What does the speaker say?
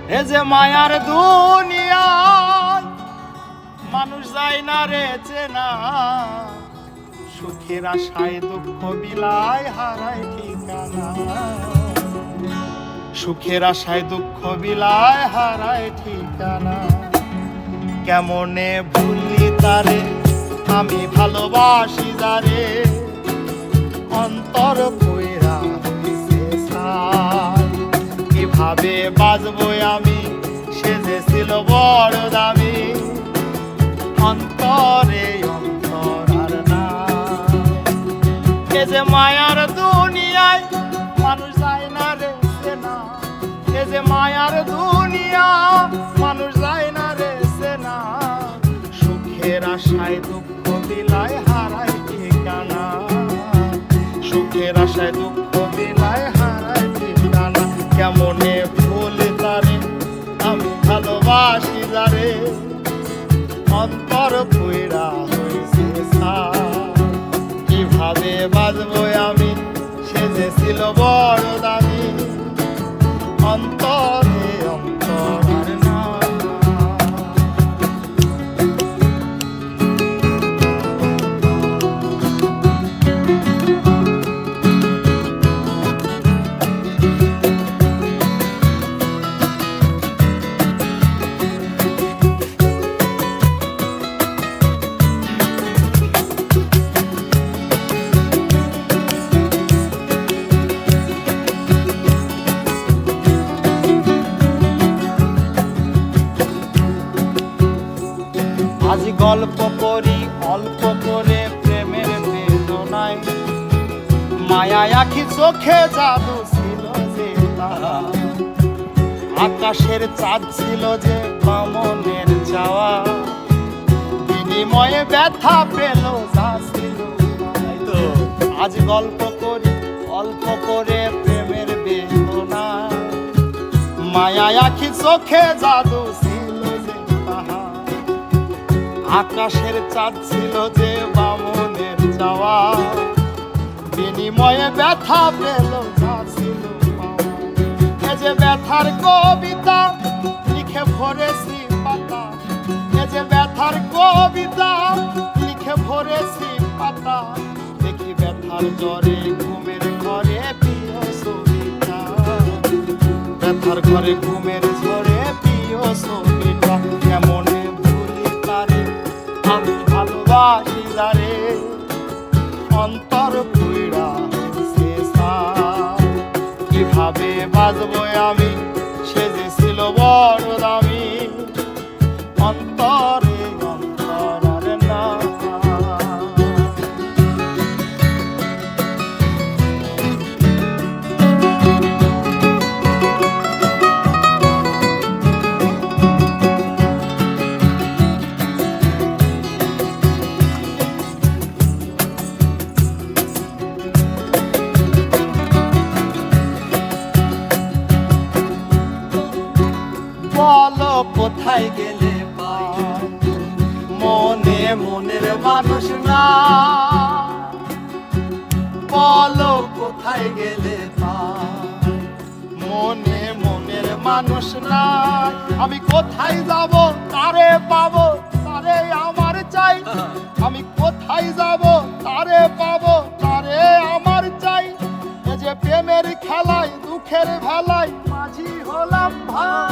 এ যে মায়ার দুনিয়ায় মানুষ যায় না রে চেনা, সুখের আশায় দুঃখ বিলায় হারায় ঠিকানা। সুখের আশায় দুঃখ বিলায় হারায় ঠিকানা। কেমনে ভুলি তারে আমি ভালোবাসি যারে, অন্তর কইরা হইছে ছাই। কিভাবে বাজবো আমি, সে যে ছিল বড় দামি, অন্তরে অন্তর আর নাই। এ যে মায়ার দুনিয়ায় মানুষ যায় না রে চেনা, এ যে মায়ার দুনিয়া মানুষ যায় না রে চেনা, সুখের আশায় দুঃখ বিলায় হারায় ঠিকানা। সুখের আশায় দুঃখ বিলায় হারায় ঠিকানা। কেমনে ভুল তারে আমি ভালোবাসি যারে, অন্তর কইরা হইছে ছাই। কিভাবে বাজবো আমি, সে যে ছিল বড় দামি, অন্তরে অন্তর আর নাই। আজ গল্প করি অল্প করে প্রেমের বেদনায়, মায়া আখি চোখে জাদু ছিল যে তারা, আকাশের চাঁদ ছিল যে বামনের চাওয়া, বিনিময়ে ব্যথা পেল যা ছিল। আজ গল্প করি অল্প করে প্রেমের বেদনায়, মায়া আখি চোখে জাদু ছিল যে তাহা, আকাশের চাঁদ ছিল যে বামনের চাওয়া, বিনিময়ে ব্যথা পেল যা ছিল পাওয়া। এ যে ব্যথার কবিতা লিখে ভরেছি পাতা, এ যে ব্যথার কবিতা লিখে ভরেছি পাতা, দেখি ব্যথার জ্বরে ঘুমের ঘরে প্রিয় ছবিটা, ব্যথার ঘরে ঘুমের ঝরে প্রিয় ছবিটা। কেমনে ভুলি তারে আমি ভালোবাসি যারে, অন্তর কইরা হইছে ছাই। কিভাবে বাজবো আমি, সে যে ছিল বড় দামি, অন্তরে অন্তর আর নাই। বলো কোথায় গেলে পাই, মনে মনের মানুষ না, বলো কোথায় গেলে পাই, মনে মনের মানুষ না। আমি কোথায় যাব তারে পাবো, তারে আমার চাই। আমি কোথায় যাব তারে পাবো, তারে আমার চাই। এ যে প্রেমের খেলায় দুঃখের ভেলায় মাঝি হলাম ভাই।